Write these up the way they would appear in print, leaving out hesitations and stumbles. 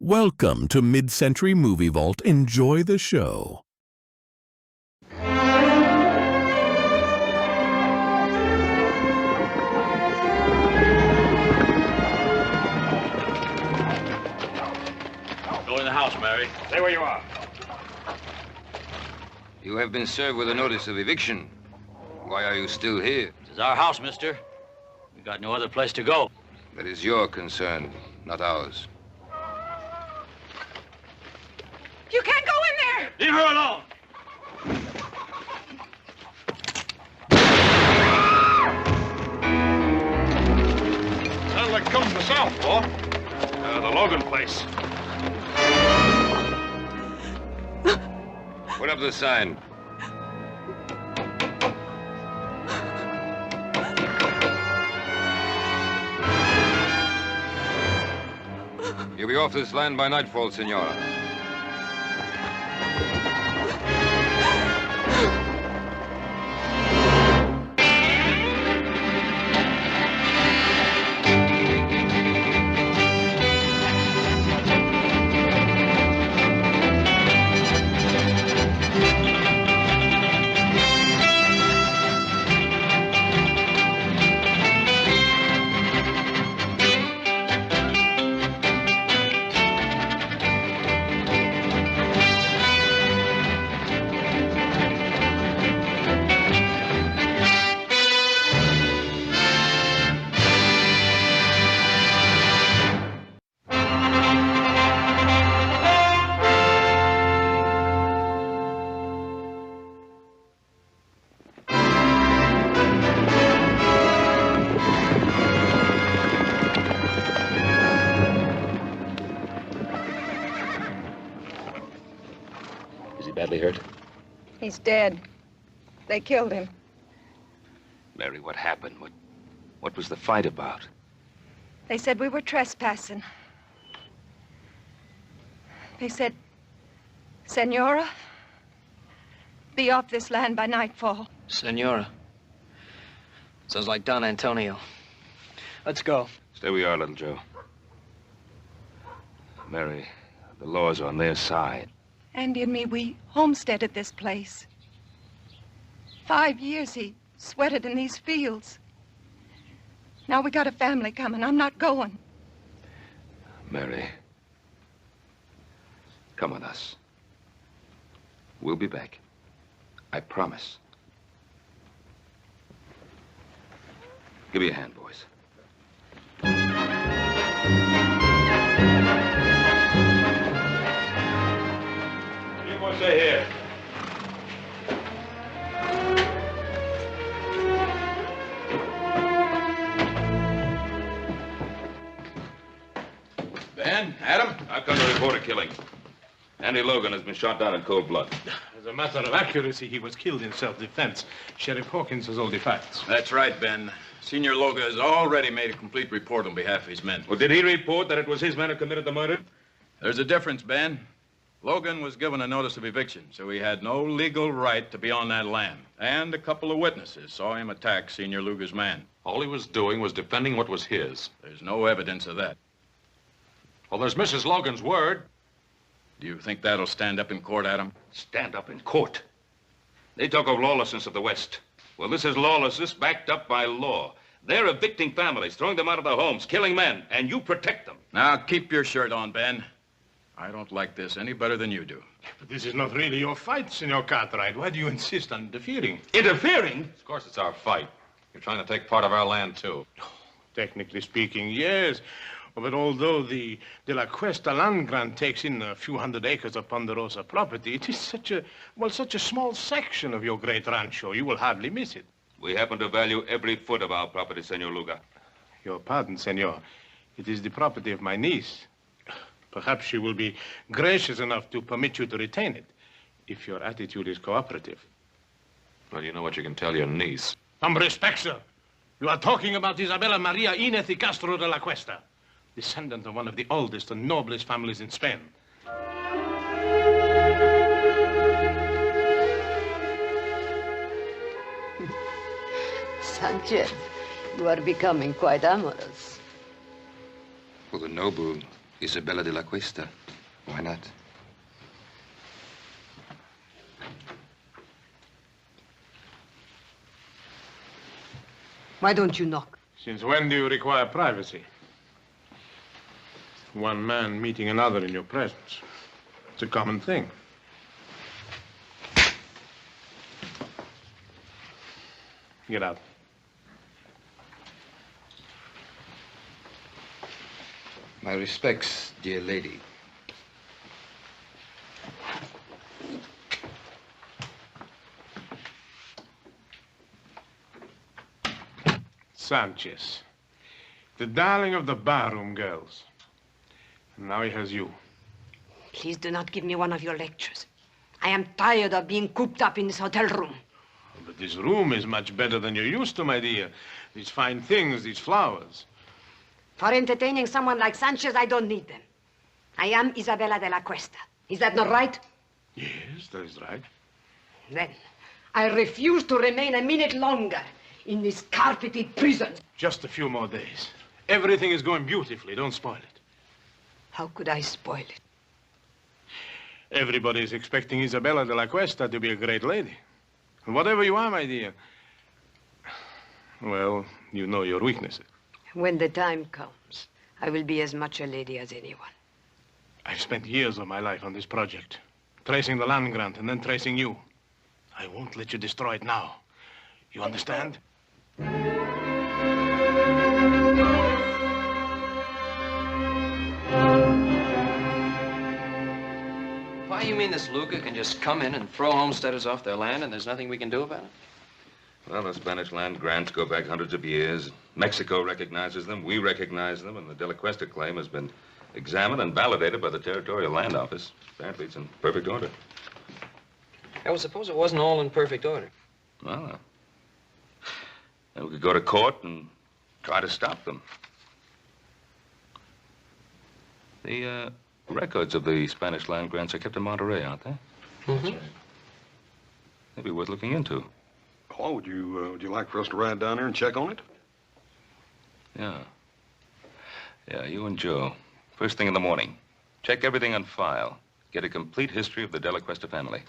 Welcome to Mid-Century Movie Vault. Enjoy the show. Go in the house, Mary. Stay where you are. You have been served with a notice of eviction. Why are you still here? This is our house, mister. We got no other place to go. That is your concern, not ours. You can't go in there! Leave her alone! Sounds like it comes from the south, Paul. The Logan place. Put up the sign. You'll be off this land by nightfall, Senora. Badly hurt? He's dead. They killed him. Mary, what happened? What was the fight about? They said we were trespassing. They said, Senora, be off this land by nightfall. Senora. Sounds like Don Antonio. Let's go. Stay where you are, little Joe. Mary, the law's on their side. Andy and me, we homesteaded this place. 5 years he sweated in these fields. Now we got a family coming. I'm not going. Mary, come with us. We'll be back. I promise. Give me a hand, boys. Stay here. Ben, Adam, I've come to report a killing. Andy Logan has been shot down in cold blood. As a matter of accuracy, he was killed in self-defense. Sheriff Hawkins has all the facts. That's right, Ben. Senior Loga has already made a complete report on behalf of his men. Well, did he report that it was his men who committed the murder? There's a difference, Ben. Logan was given a notice of eviction, so he had no legal right to be on that land. And a couple of witnesses saw him attack Senior Luga's man. All he was doing was defending what was his. There's no evidence of that. Well, there's Mrs. Logan's word. Do you think that'll stand up in court, Adam? Stand up in court. They talk of lawlessness of the West. Well, this is lawlessness backed up by law. They're evicting families, throwing them out of their homes, killing men, and you protect them. Now, keep your shirt on, Ben. I don't like this any better than you do. But this is not really your fight, Senor Cartwright. Why do you insist on interfering? Interfering? Of course, it's our fight. You're trying to take part of our land, too. Technically speaking, yes. But although the De La Cuesta land grant takes in a few hundred acres of Ponderosa property, it is such a small section of your great rancho, you will hardly miss it. We happen to value every foot of our property, Senor Luga. Your pardon, senor. It is the property of my niece. Perhaps she will be gracious enough to permit you to retain it, if your attitude is cooperative. Well, you know what you can tell your niece. Some respect, sir. You are talking about Isabella Maria Ynez y Castro de la Cuesta, descendant of one of the oldest and noblest families in Spain. Sanchez, you are becoming quite amorous. For the noble, Isabella de la Cuesta. Why not? Why don't you knock? Since when do you require privacy? One man meeting another in your presence. It's a common thing. Get out. My respects, dear lady. Sanchez, the darling of the barroom girls. And now he has you. Please do not give me one of your lectures. I am tired of being cooped up in this hotel room. But this room is much better than you're used to, my dear. These fine things, these flowers. For entertaining someone like Sanchez, I don't need them. I am Isabella de la Cuesta. Is that not right? Yes, that is right. Then I refuse to remain a minute longer in this carpeted prison. Just a few more days. Everything is going beautifully. Don't spoil it. How could I spoil it? Everybody is expecting Isabella de la Cuesta to be a great lady. And whatever you are, my dear, well, you know your weaknesses. When the time comes, I will be as much a lady as anyone. I've spent years of my life on this project, tracing the land grant and then tracing you. I won't let you destroy it now. You understand? Why, you mean this Luga can just come in and throw homesteaders off their land and there's nothing we can do about it? Well, the Spanish land grants go back hundreds of years. Mexico recognizes them, we recognize them, and the De La Cuesta claim has been examined and validated by the Territorial Land Office. Apparently, it's in perfect order. I would suppose it wasn't all in perfect order. Well, then we could go to court and try to stop them. The records of the Spanish land grants are kept in Monterey, aren't they? Mm-hmm. They'd be worth looking into. Paul, would you like for us to ride down there and check on it? Yeah. Yeah, you and Joe. First thing in the morning. Check everything on file. Get a complete history of the De La Cuesta family.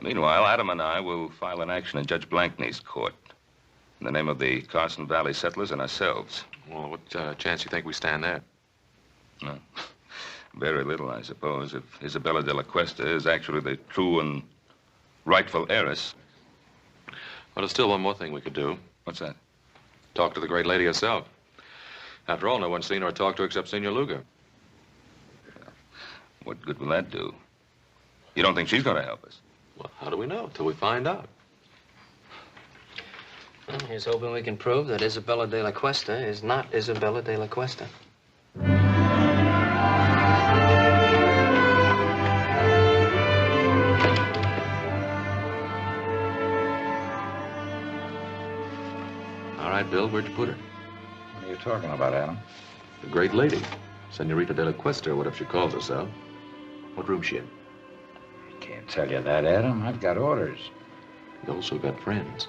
Meanwhile, Adam and I will file an action in Judge Blankney's court in the name of the Carson Valley settlers and ourselves. Well, what chance do you think we stand there? No. Very little, I suppose, if Isabella de la Cuesta is actually the true and rightful heiress. Well, there's still one more thing we could do. What's that? Talk to the great lady herself. After all, no one's seen her or talked to her except Senor Luga. What good will that do? You don't think she's going to help us? Well, how do we know? Till we find out. Well, here's hoping we can prove that Isabella de la Cuesta is not Isabella de la Cuesta. All right, Bill, where'd you put her? What are you talking about, Adam? The great lady. Senorita de la Cuesta, or whatever she calls herself. What room's she in? I can't tell you that, Adam. I've got orders. You also got friends.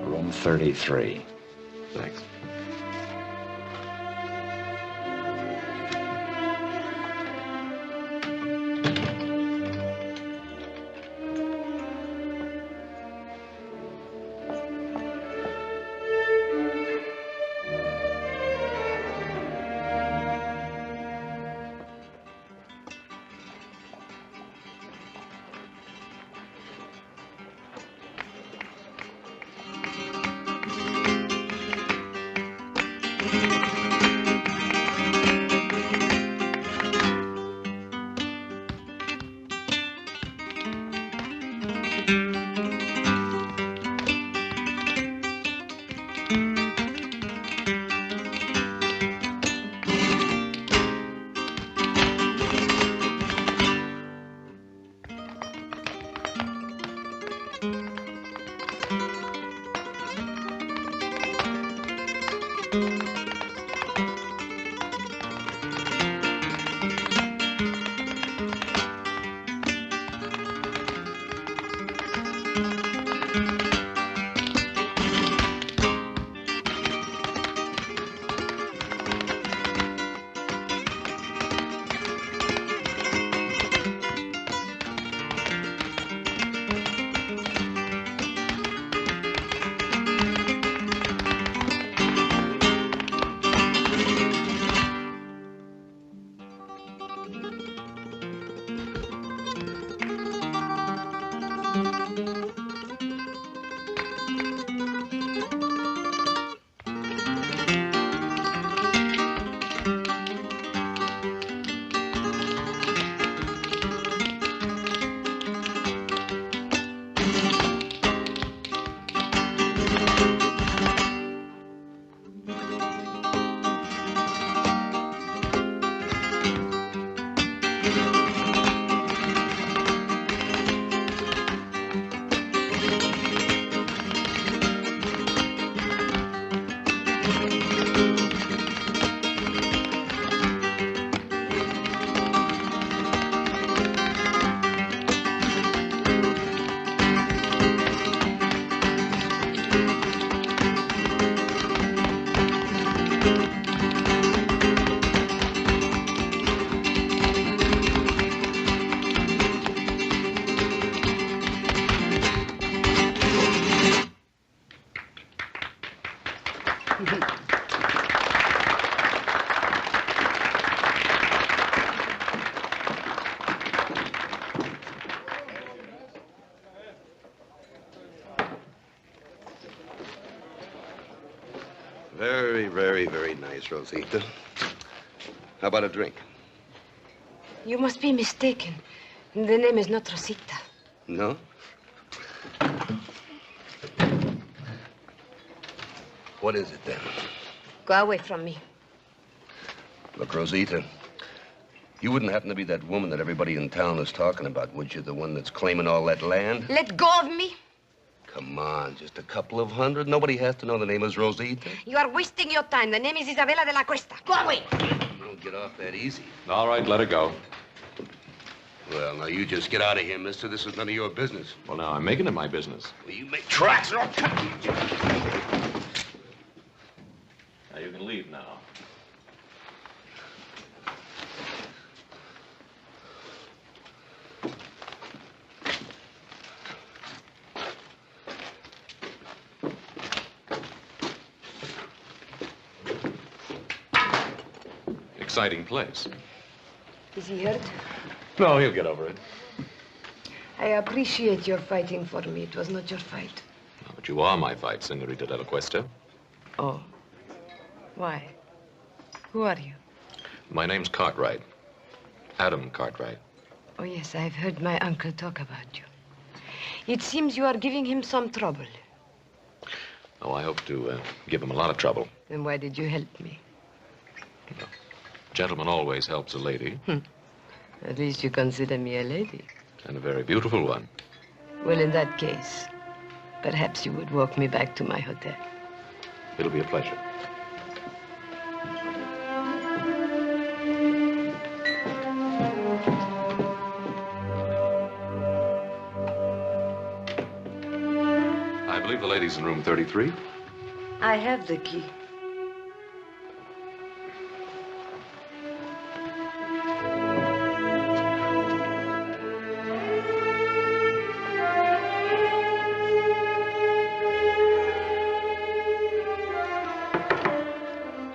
Room 33. Thanks. Miss Rosita. How about a drink? You must be mistaken. The name is not Rosita. No? What is it, then? Go away from me. Look, Rosita, you wouldn't happen to be that woman that everybody in town is talking about, would you? The one that's claiming all that land? Let go of me. Come on, just a couple of hundred. Nobody has to know the name is Rosita. You are wasting your time. The name is Isabella de la Cuesta. Go away. You don't get off that easy. All right, let her go. Well, now, you just get out of here, mister. This is none of your business. Well, now, I'm making it my business. Well, you make tracks, or I'll cut you. Now, you can leave now. Exciting place. Is he hurt? No, he'll get over it. I appreciate your fighting for me. It was not your fight. No, but you are my fight, Senorita de la Cuesta. Oh. Why? Who are you? My name's Cartwright. Adam Cartwright. Oh, yes, I've heard my uncle talk about you. It seems you are giving him some trouble. Oh, I hope to give him a lot of trouble. Then why did you help me? No. Gentleman always helps a lady. At least you consider me a lady. And a very beautiful one. Well, in that case, perhaps you would walk me back to my hotel. It'll be a pleasure. I believe the lady's in room 33. I have the key.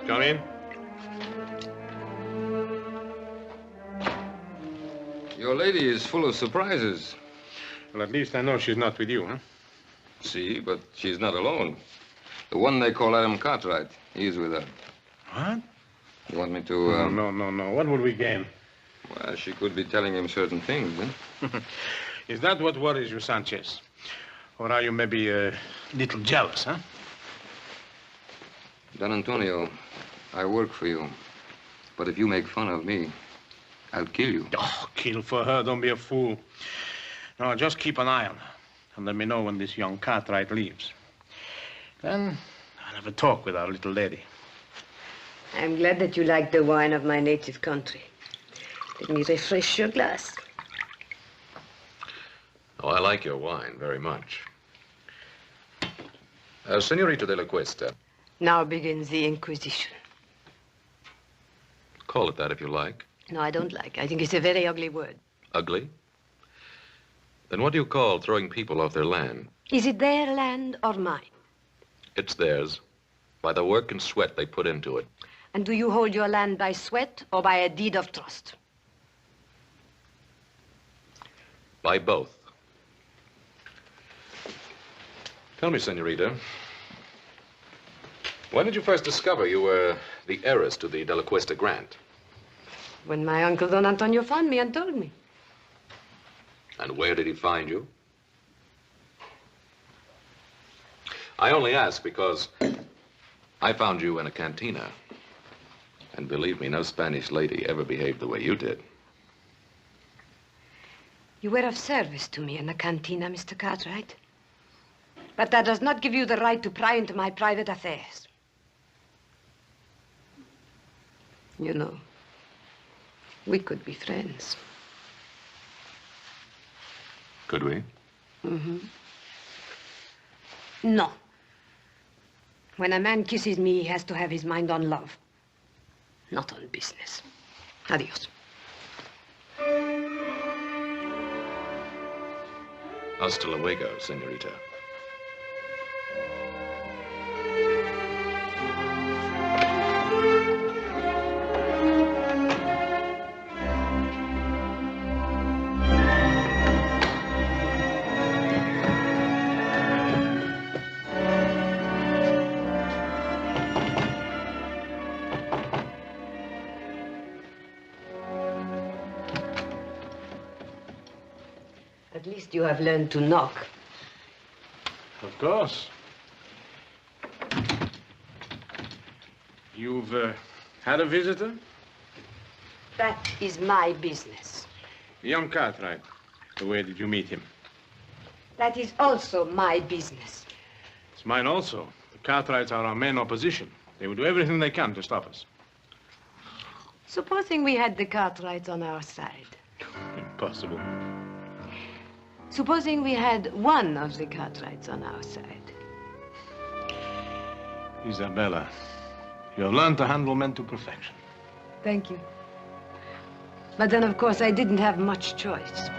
Come in. Your lady is full of surprises. Well, at least I know she's not with you, huh? See, but she's not alone. The one they call Adam Cartwright, he's with her. What? You want me to... No. What would we gain? Well, she could be telling him certain things, huh? Is that what worries you, Sanchez? Or are you maybe a little jealous, huh? Don Antonio, I work for you. But if you make fun of me, I'll kill you. Oh, kill for her. Don't be a fool. No, just keep an eye on her. And let me know when this young Cartwright leaves. Then I'll have a talk with our little lady. I'm glad that you like the wine of my native country. Let me refresh your glass. Oh, I like your wine very much. Senorita de la Cuesta. Now begins the Inquisition. Call it that if you like. No, I don't like. I think it's a very ugly word. Ugly? Then what do you call throwing people off their land? Is it their land or mine? It's theirs, by the work and sweat they put into it. And do you hold your land by sweat or by a deed of trust? By both. Tell me, Senorita, when did you first discover you were the heiress to the De La Cuesta grant? When my uncle Don Antonio found me and told me. And where did he find you? I only ask because I found you in a cantina. And believe me, no Spanish lady ever behaved the way you did. You were of service to me in the cantina, Mr. Cartwright. But that does not give you the right to pry into my private affairs. You know, we could be friends. Could we? Mm-hmm. No. When a man kisses me, he has to have his mind on love, not on business. Adios. Hasta luego, senorita. At least you have learned to knock. Of course. You've had a visitor? That is my business. Young Cartwright. Where did you meet him? That is also my business. It's mine also. The Cartwrights are our main opposition. They will do everything they can to stop us. Supposing we had the Cartwrights on our side. Impossible. Supposing we had one of the Cartwrights on our side. Isabella, you have learned to handle men to perfection. Thank you. But then, of course, I didn't have much choice.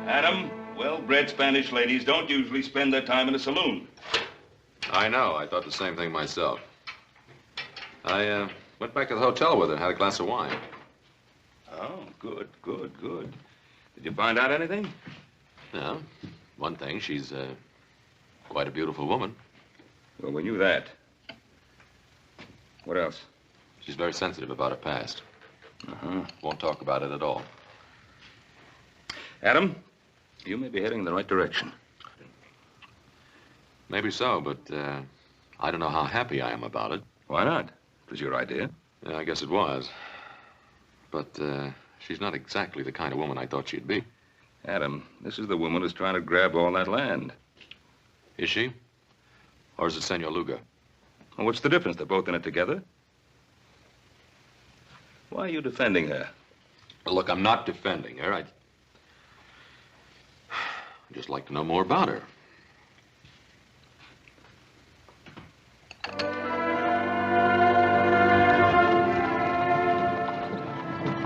Adam, well-bred Spanish ladies don't usually spend their time in a saloon. I know. I thought the same thing myself. I went back to the hotel with her and had a glass of wine. Oh, good, good, good. Did you find out anything? Yeah. One thing, she's quite a beautiful woman. Well, we knew that. What else? She's very sensitive about her past. Uh-huh. Won't talk about it at all. Adam, you may be heading in the right direction. Maybe so, but I don't know how happy I am about it. Why not? It was your idea. Yeah, I guess it was. But she's not exactly the kind of woman I thought she'd be. Adam, this is the woman who's trying to grab all that land. Is she? Or is it Senor Luga? Well, what's the difference? They're both in it together. Why are you defending her? Well, look, I'm not defending her. I'd just like to know more about her.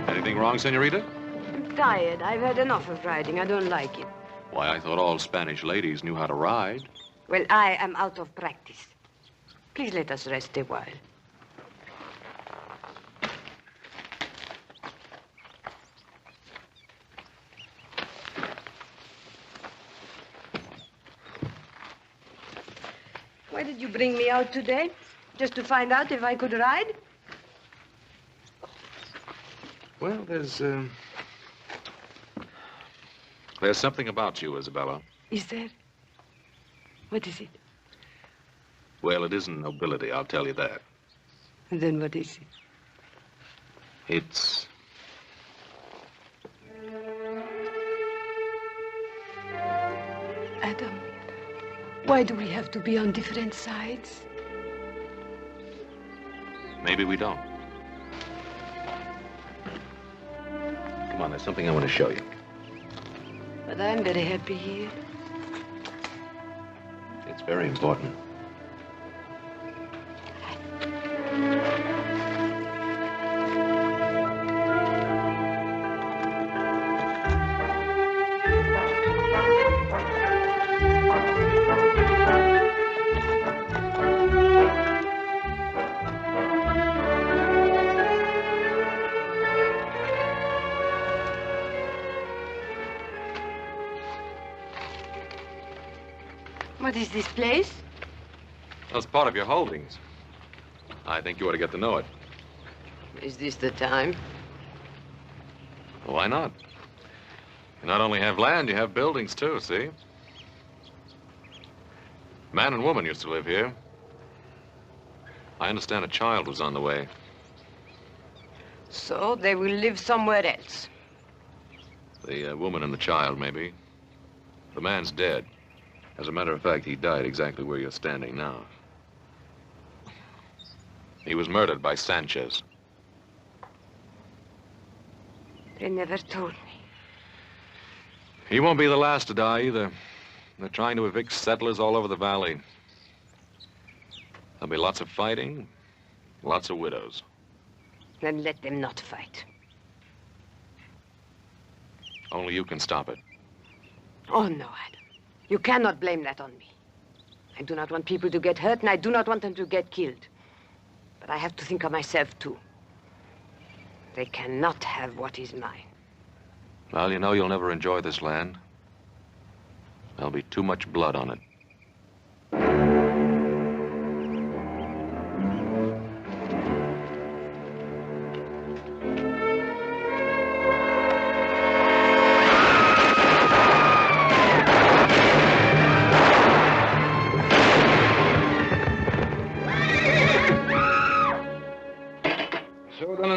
Anything wrong, senorita? I'm tired. I've had enough of riding. I don't like it. Why, I thought all Spanish ladies knew how to ride. Well, I am out of practice. Please let us rest a while. Why did you bring me out today? Just to find out if I could ride? Well, there's something about you, Isabella. Is there? What is it? Well, it isn't nobility, I'll tell you that. And then what is it? It's... Adam, why do we have to be on different sides? Maybe we don't. Come on, there's something I want to show you. But I'm very happy here. It's very important. What is this place? That's part of your holdings. I think you ought to get to know it. Is this the time? Well, why not? You not only have land, you have buildings, too, see? Man and woman used to live here. I understand a child was on the way. So they will live somewhere else. The woman and the child, maybe. The man's dead. As a matter of fact, he died exactly where you're standing now. He was murdered by Sanchez. They never told me. He won't be the last to die, either. They're trying to evict settlers all over the valley. There'll be lots of fighting, lots of widows. Then let them not fight. Only you can stop it. Oh, no, Adam. You cannot blame that on me. I do not want people to get hurt, and I do not want them to get killed. But I have to think of myself, too. They cannot have what is mine. Well, you know you'll never enjoy this land. There'll be too much blood on it.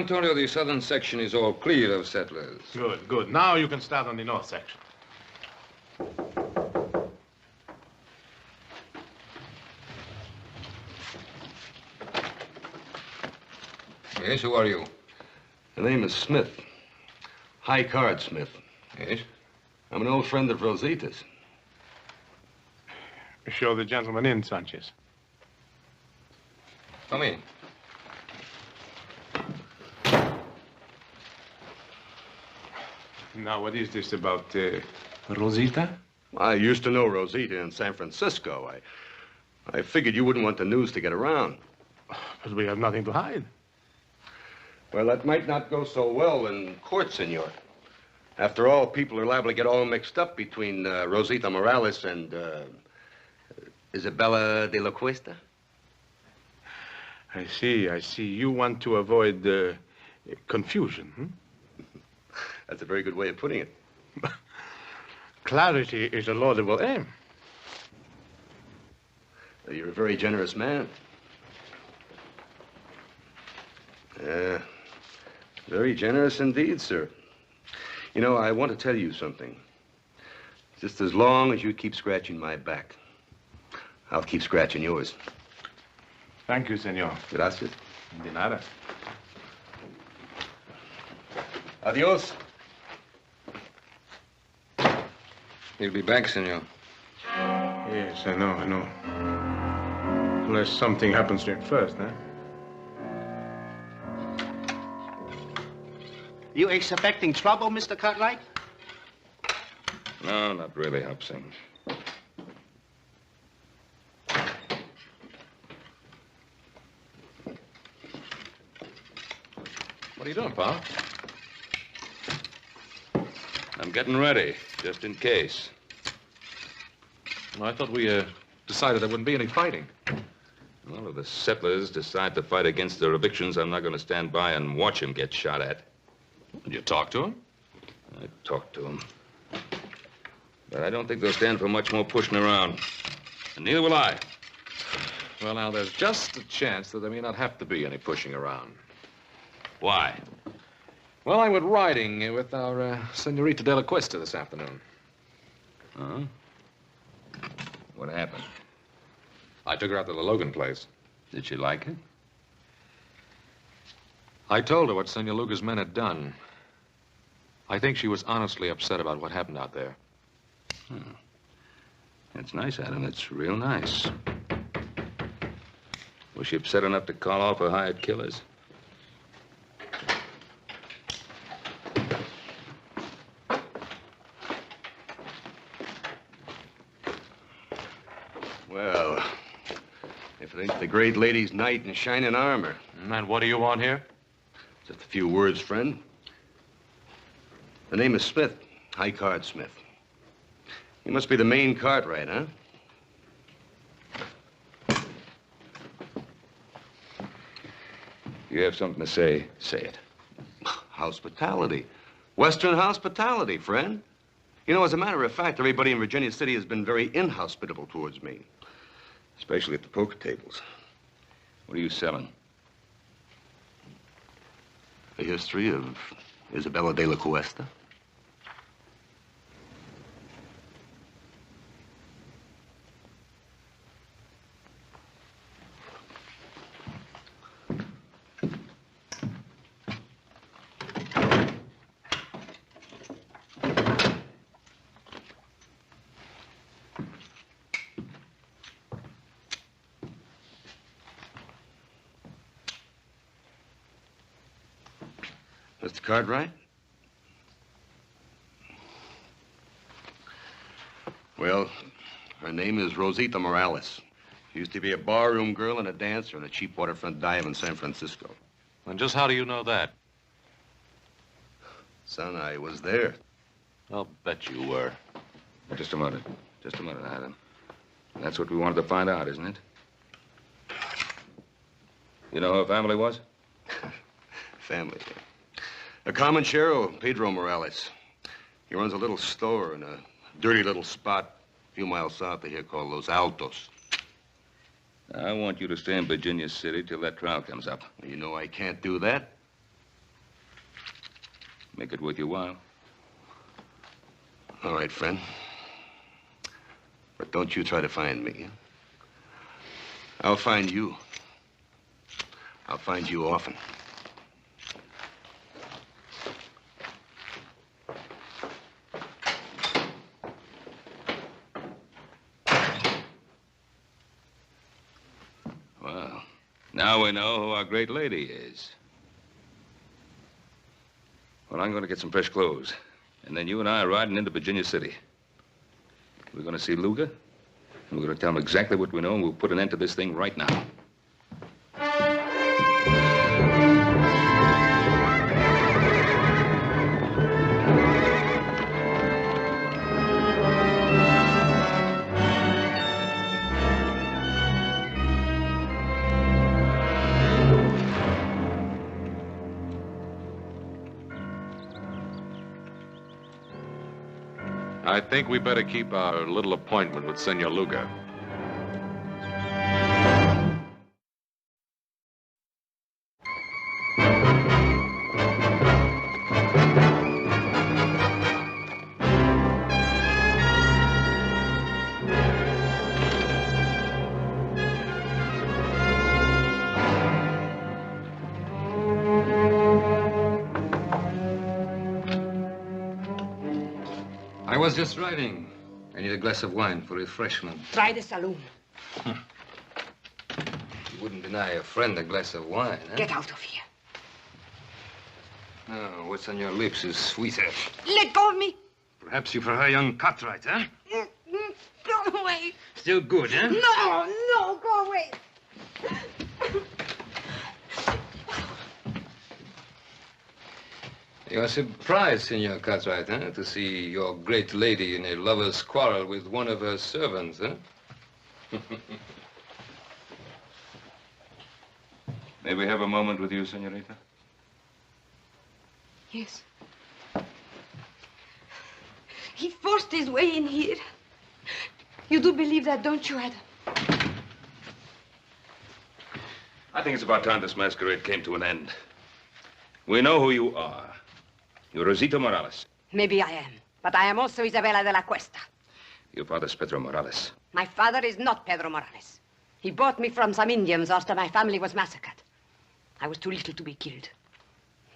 Antonio, the southern section is all clear of settlers. Good, good. Now you can start on the north section. Yes, who are you? The name is Smith. High Card Smith. Yes? I'm an old friend of Rosita's. Show the gentleman in, Sanchez. Come in. Now, what is this about Rosita? I used to know Rosita in San Francisco. I figured you wouldn't want the news to get around. But we have nothing to hide. Well, that might not go so well in court, senor. After all, people are liable to get all mixed up between Rosita Morales and Isabella de la Cuesta. I see, I see. You want to avoid confusion, hmm? That's a very good way of putting it. Clarity is a laudable aim. You're a very generous man. Very generous indeed, sir. You know, I want to tell you something. Just as long as you keep scratching my back, I'll keep scratching yours. Thank you, senor. Gracias. De nada. Adios. He'll be back, senor. Yes, I know, I know. Unless something happens to him first, huh? You expecting trouble, Mr. Cartwright? No, not really, Hobson. What are you doing, Pa? I'm getting ready, just in case. Well, I thought we decided there wouldn't be any fighting. Well, if the settlers decide to fight against their evictions, I'm not going to stand by and watch them get shot at. Did you talk to him? I talked to them. But I don't think they'll stand for much more pushing around. And neither will I. Well, now, there's just a chance that there may not have to be any pushing around. Why? Well, I went riding with our Senorita de la Cuesta this afternoon. Huh? What happened? I took her out to the Logan place. Did she like it? I told her what Senor Luga's men had done. I think she was honestly upset about what happened out there. That's nice, Adam. That's real nice. Was she upset enough to call off her hired killers? Well, if it ain't the great lady's knight in shining armor. And what do you want here? Just a few words, friend. The name is Smith, High Card Smith. You must be the main Cartwright, huh? You have something to say, say it. Hospitality. Western hospitality, friend. You know, as a matter of fact, everybody in Virginia City has been very inhospitable towards me. Especially at the poker tables. What are you selling? The history of Isabella de la Cuesta. Mr. Cartwright? Well, her name is Rosita Morales. She used to be a barroom girl and a dancer in a cheap waterfront dive in San Francisco. And just how do you know that? Son, I was there. I'll bet you were. Just a minute, Adam. That's what we wanted to find out, isn't it? You know who her family was? Family. A comanchero, Pedro Morales. He runs a little store in a dirty little spot a few miles south of here called Los Altos. I want you to stay in Virginia City till that trial comes up. You know I can't do that. Make it worth your while. All right, friend. But don't you try to find me. I'll find you. I'll find you often. Well, now we know who our great lady is. Well, I'm going to get some fresh clothes. And then you and I are riding into Virginia City. We're going to see Luga, and we're going to tell him exactly what we know, and we'll put an end to this thing right now. I think we better keep our little appointment with Senor Luga. I was just riding. I need a glass of wine for refreshment. Try the saloon. You wouldn't deny a friend a glass of wine, huh? Get out of here. Oh, what's on your lips is sweeter. Let go of me. Perhaps you prefer young Cartwright, huh? Go away. Still good, huh? No, go away. You're surprised, Senor Cartwright, huh? To see your great lady in a lover's quarrel with one of her servants, huh? May we have a moment with you, senorita? Yes. He forced his way in here. You do believe that, don't you, Adam? I think it's about time this masquerade came to an end. We know who you are. You're Rosita Morales. Maybe I am, but I am also Isabella de la Cuesta. Your father's Pedro Morales. My father is not Pedro Morales. He bought me from some Indians after my family was massacred. I was too little to be killed.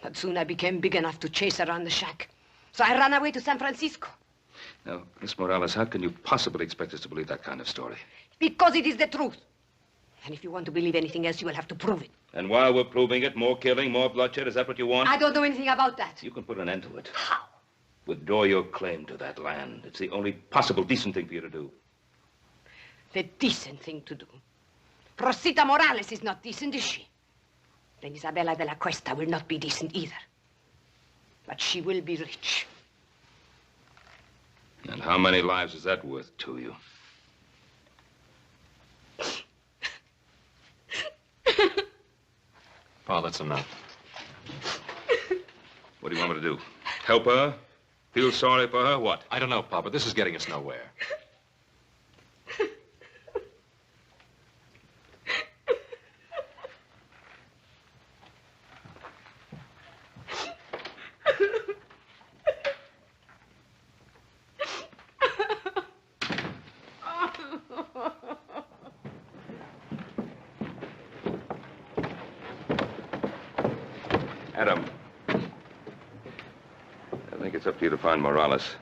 But soon I became big enough to chase around the shack. So I ran away to San Francisco. Now, Miss Morales, how can you possibly expect us to believe that kind of story? Because it is the truth. And if you want to believe anything else, you will have to prove it. And while we're proving it, more killing, more bloodshed, is that what you want? I don't know anything about that. You can put an end to it. How? Withdraw your claim to that land. It's the only possible decent thing for you to do. The decent thing to do. Rosita Morales is not decent, is she? Then Isabella de la Cuesta will not be decent either. But she will be rich. And how many lives is that worth to you? Pa, that's enough. What do you want me to do? Help her? Feel sorry for her? What? I don't know, Pa, but this is getting us nowhere. Adam. I think it's up to you to find Morales.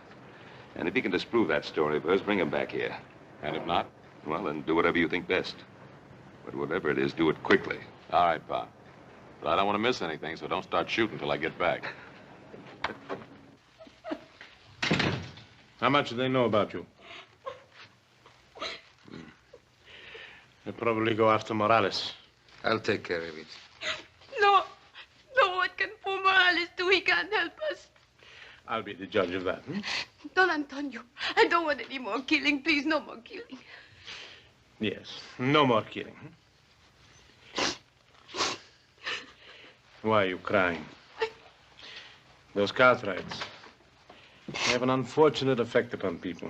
And if you can disprove that story of hers, bring him back here. And if not? Well, then do whatever you think best. But whatever it is, do it quickly. All right, Pa. But I don't want to miss anything, so don't start shooting till I get back. How much do they know about you? They'll probably go after Morales. I'll take care of it. No, what can poor Morales do? He can't help us. I'll be the judge of that. Don Antonio, I don't want any more killing. Please, no more killing. Yes, no more killing. Why are you crying? Those Cartwrights have an unfortunate effect upon people.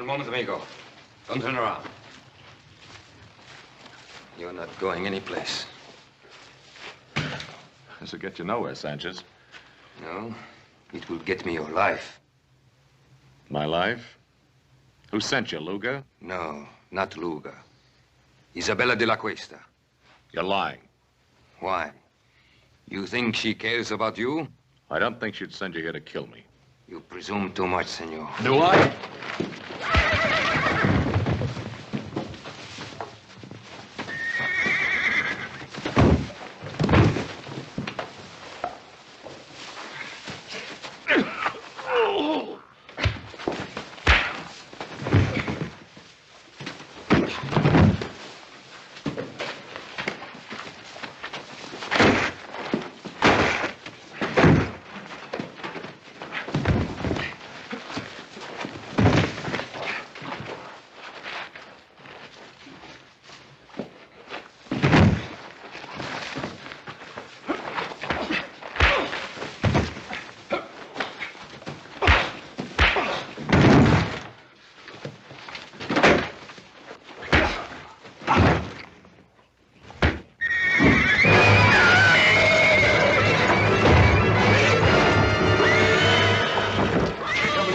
One moment, amigo. Don't turn around. You're not going anyplace. This will get you nowhere, Sanchez. No, it will get me your life. My life? Who sent you, Luga? No, not Luga. Isabella de la Cuesta. You're lying. Why? You think she cares about you? I don't think she'd send you here to kill me. You presume too much, senor. Do I?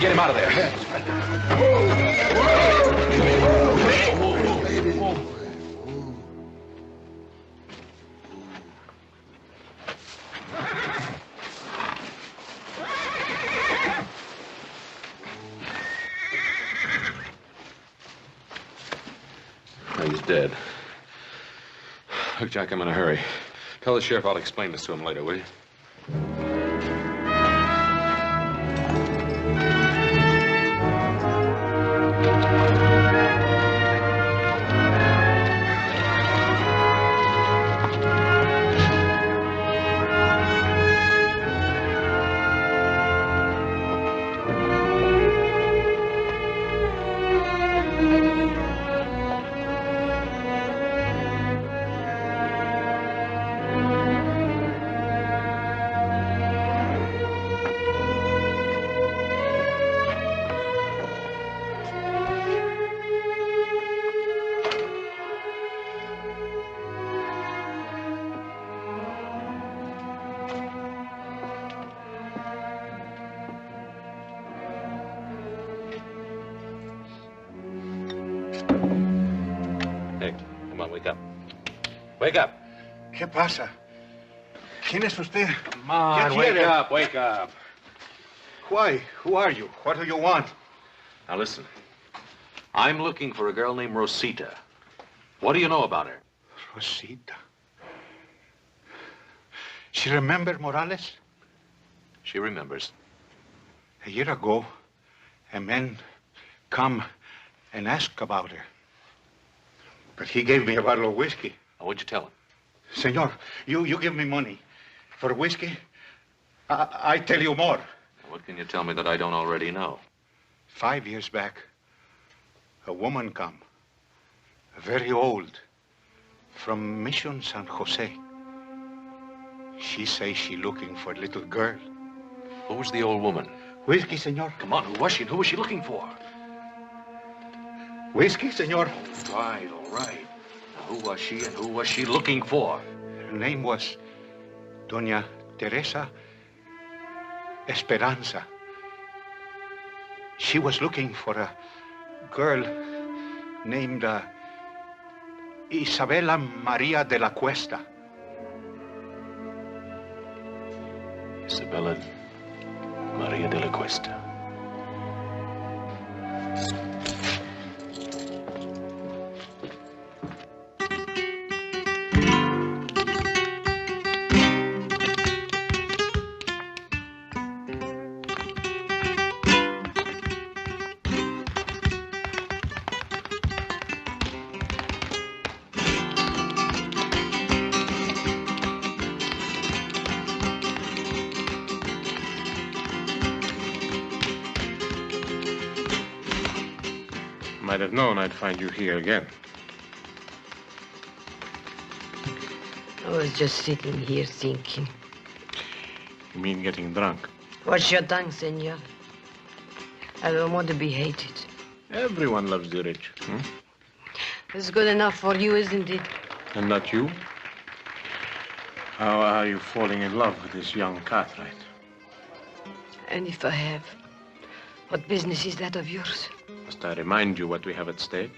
Get him out of there. He's dead. Look, Jack, I'm in a hurry. Tell the sheriff I'll explain this to him later, will you? Wake up. ¿Qué pasa? ¿Quién es usted? Come on, wake up, wake up. Why? Who are you? What do you want? Now listen. I'm looking for a girl named Rosita. What do you know about her? Rosita. She remember Morales? She remembers. A year ago, a man come and ask about her. But he gave me a bottle of whiskey. What'd you tell him? Senor, you give me money. For whiskey, I tell you more. What can you tell me that I don't already know? 5 years back, a woman come, very old, from Mission San Jose. She say she looking for a little girl. Who was the old woman? Whiskey, senor. Come on, who was she and who was she looking for? Whiskey, senor. All right, all right. Now, who was she and who was she looking for? Her name was Dona Theresa Esperanza. She was looking for a girl named Isabella Maria de la Cuesta. Isabella Maria de la Cuesta. Might have known I'd find you here again. I was just sitting here thinking. You mean getting drunk? Watch your tongue, senor. I don't want to be hated. Everyone loves the rich. It's good enough for you, isn't it? And not you? How are you falling in love with this young Cartwright? And if I have, what business is that of yours? Must I remind you what we have at stake?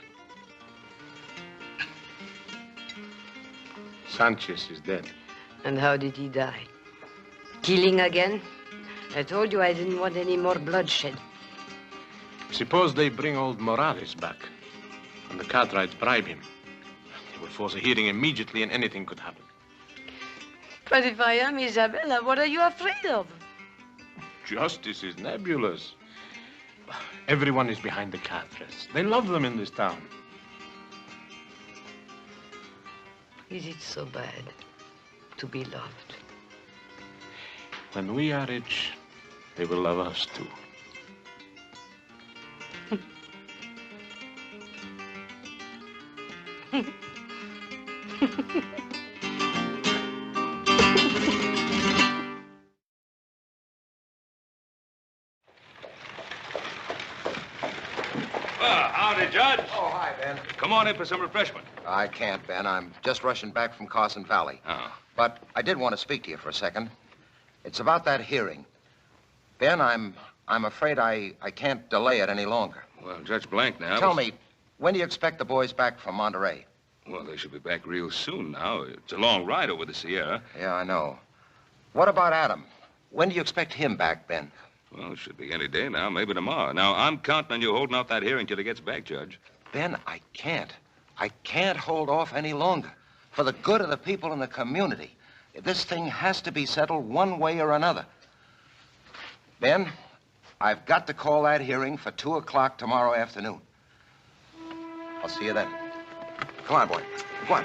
Sanchez is dead. And how did he die? Killing again? I told you I didn't want any more bloodshed. Suppose they bring old Morales back, and the Cartwrights bribe him. They will force a hearing immediately, and anything could happen. But if I am Isabella, what are you afraid of? Justice is nebulous. Everyone is behind the Cartwrights. They love them in this town. Is it so bad to be loved? When we are rich, they will love us too. Howdy, Judge. Oh, hi, Ben. Come on in for some refreshment. I can't, Ben. I'm just rushing back from Carson Valley. Oh. But I did want to speak to you for a second. It's about that hearing. Ben, I'm afraid I can't delay it any longer. Well, Judge Blank now... Tell me, when do you expect the boys back from Monterey? Well, they should be back real soon now. It's a long ride over the Sierra. Yeah, I know. What about Adam? When do you expect him back, Ben? Well, it should be any day now, maybe tomorrow. Now, I'm counting on you holding out that hearing till he gets back, Judge. Ben, I can't. I can't hold off any longer. For the good of the people in the community. This thing has to be settled one way or another. Ben, I've got to call that hearing for 2 o'clock tomorrow afternoon. I'll see you then. Come on, boy. Come on.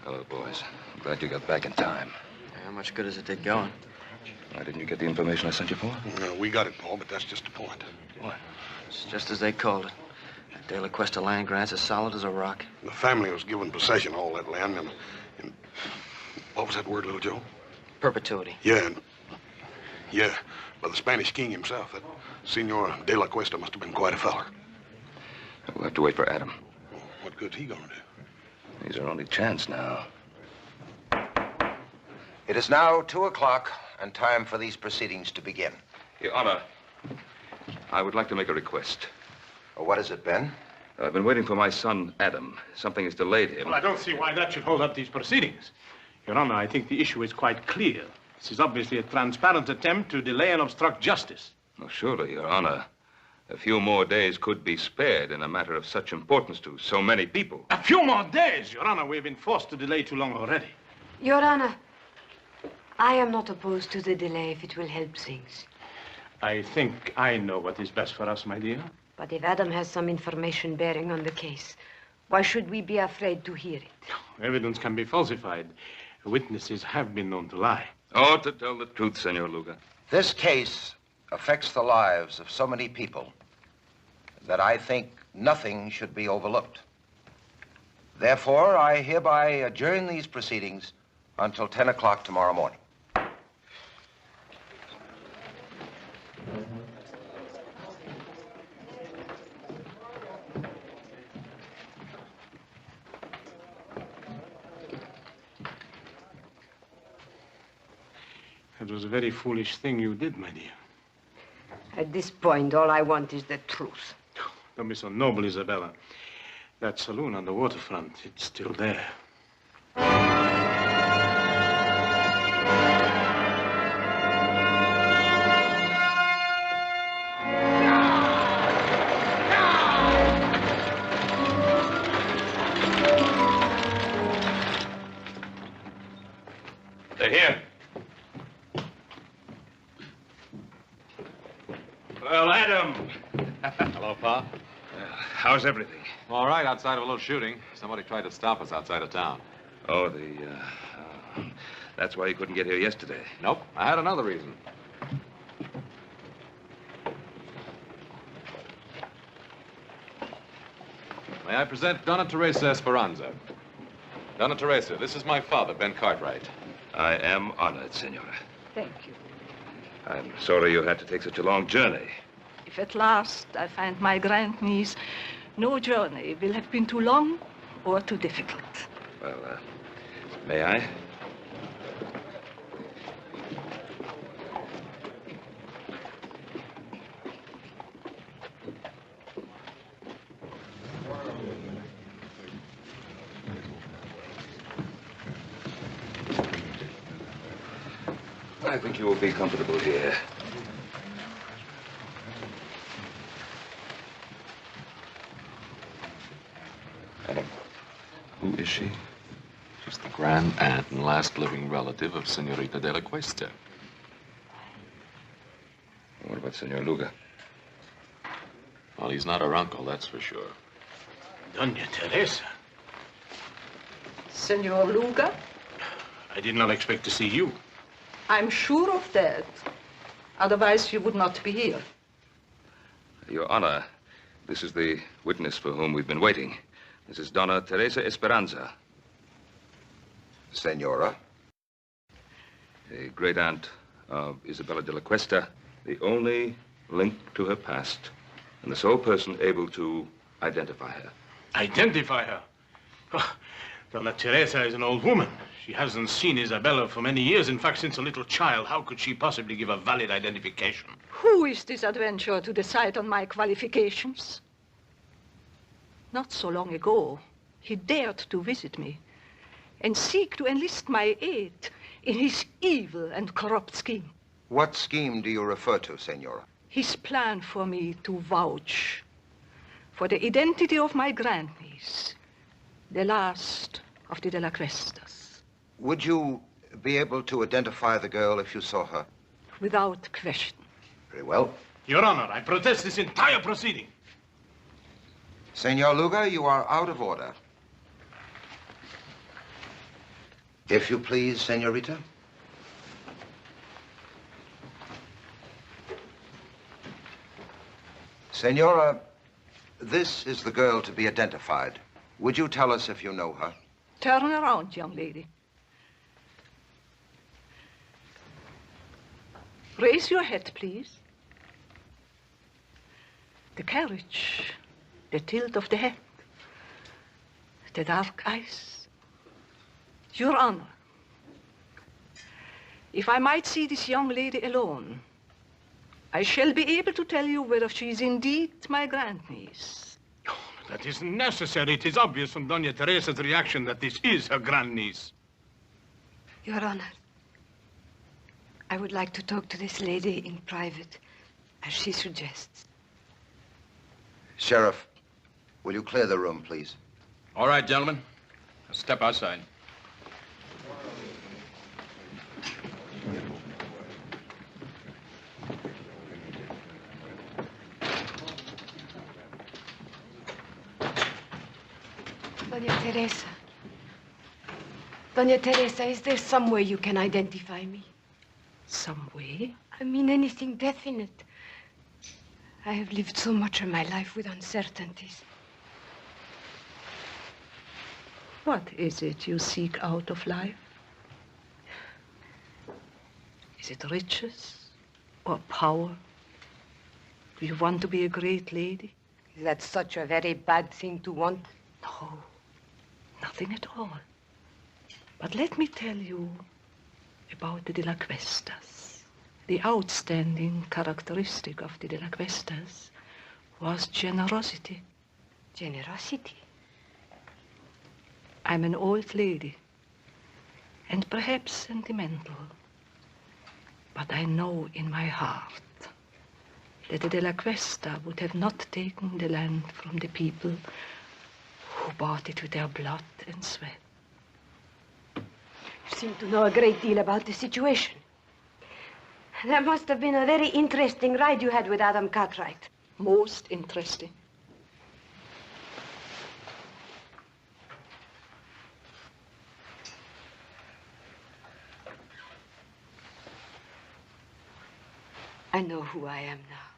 Hello, boys. I'm glad you got back in time. How much good does it take going? Why didn't you get the information I sent you for? No, we got it, Paul, but that's just the point. What? It's just as they called it. That De La Cuesta land grant's as solid as a rock. The family was given possession of all that land, and what was that word, little Joe? Perpetuity. Yeah, by the Spanish king himself. That Senor De La Cuesta must have been quite a feller. We'll have to wait for Adam. What good's he gonna do? He's our only chance now. It is now 2 o'clock and time for these proceedings to begin. Your Honor, I would like to make a request. What is it, Ben? I've been waiting for my son, Adam. Something has delayed him. Well, I don't see why that should hold up these proceedings. Your Honor, I think the issue is quite clear. This is obviously a transparent attempt to delay and obstruct justice. Oh, surely, Your Honor. A few more days could be spared in a matter of such importance to so many people. A few more days, Your Honor. We've been forced to delay too long already. Your Honor, I am not opposed to the delay if it will help things. I think I know what is best for us, my dear. But if Adam has some information bearing on the case, why should we be afraid to hear it? Evidence can be falsified. Witnesses have been known to lie. Oh, to tell the truth, Senor Luga. This case affects the lives of so many people that I think nothing should be overlooked. Therefore, I hereby adjourn these proceedings until 10 o'clock tomorrow morning. It was a very foolish thing you did, my dear. At this point, all I want is the truth. Don't be so noble, Isabella. That saloon on the waterfront, it's still there. They're here. Well, Adam. Hello, Pa. How's everything? All right, outside of a little shooting. Somebody tried to stop us outside of town. Oh, That's why you couldn't get here yesterday. Nope, I had another reason. May I present Dona Theresa Esperanza? Dona Theresa, this is my father, Ben Cartwright. I am honored, Senora. Thank you. I'm sorry you had to take such a long journey. If at last I find my grandniece, no journey will have been too long or too difficult. Well, may I? I think you will be comfortable here. Who is she? She's the grand aunt and last living relative of Senorita de la Cuesta. What about Senor Luga? Well, he's not her uncle, that's for sure. Dona Theresa. Senor Luga? I did not expect to see you. I'm sure of that. Otherwise, you would not be here. Your Honor, this is the witness for whom we've been waiting. This is Dona Theresa Esperanza. Senora? The great-aunt of Isabella de la Cuesta, the only link to her past, and the sole person able to identify her. Identify her? Oh, Dona Theresa is an old woman. She hasn't seen Isabella for many years. In fact, since a little child. How could she possibly give a valid identification? Who is this adventurer to decide on my qualifications? Not so long ago, he dared to visit me and seek to enlist my aid in his evil and corrupt scheme. What scheme do you refer to, Senora? His plan for me to vouch for the identity of my grandniece, the last of the De La Cuestas. Would you be able to identify the girl if you saw her? Without question. Very well. Your Honor, I protest this entire proceeding. Senor Luga, you are out of order. If you please, Senorita. Senora, this is the girl to be identified. Would you tell us if you know her? Turn around, young lady. Raise your head, please. The carriage, the tilt of the head, the dark eyes. Your Honor, if I might see this young lady alone, I shall be able to tell you whether she is indeed my grandniece. Oh, that isn't necessary. It is obvious from Dona Teresa's reaction that this is her grandniece. Your Honor, I would like to talk to this lady in private, as she suggests. Sheriff, will you clear the room, please? All right, gentlemen. Step outside. Dona Teresa. Dona Teresa, is there some way you can identify me? Some way? I mean anything definite. I have lived so much of my life with uncertainties. What is it you seek out of life? Is it riches or power? Do you want to be a great lady? Is that such a very bad thing to want? No, nothing at all. But let me tell you about the De La Cuestas. The outstanding characteristic of the De La Cuestas was generosity. Generosity? I'm an old lady, and perhaps sentimental, but I know in my heart that the De La Cuesta would have not taken the land from the people who bought it with their blood and sweat. You seem to know a great deal about the situation. That must have been a very interesting ride you had with Adam Cartwright. Most interesting. I know who I am now.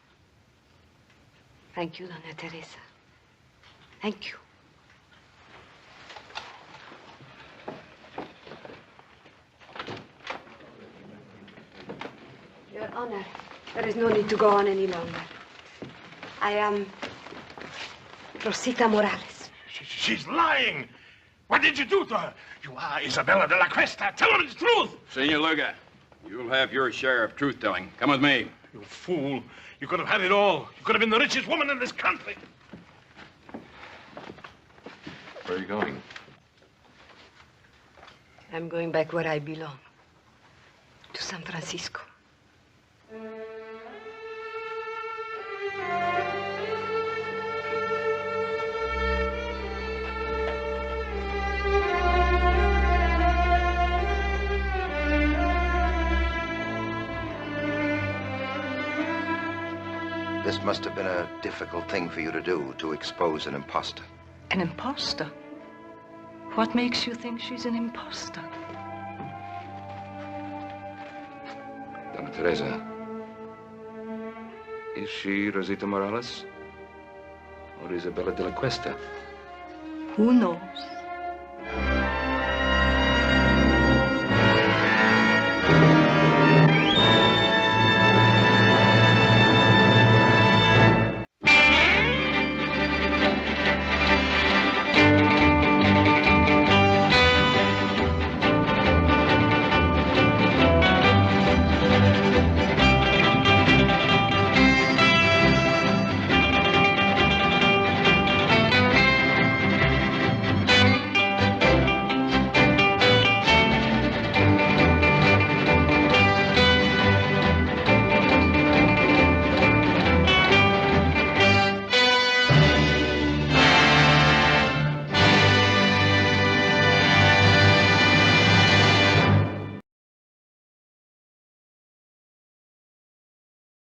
Thank you, Dona Teresa. Thank you. Your Honor, there is no need to go on any longer. I am Rosita Morales. She's lying. What did you do to her? You are Isabella de la Cuesta. Tell her the truth. Senor Luga, you'll have your share of truth-telling. Come with me. You fool. You could have had it all. You could have been the richest woman in this country. Where are you going? I'm going back where I belong. To San Francisco. This must have been a difficult thing for you to do, to expose an imposter. An imposter? What makes you think she's an imposter? Dona Teresa, is she Rosita Morales or Isabella de la Cuesta? Who knows?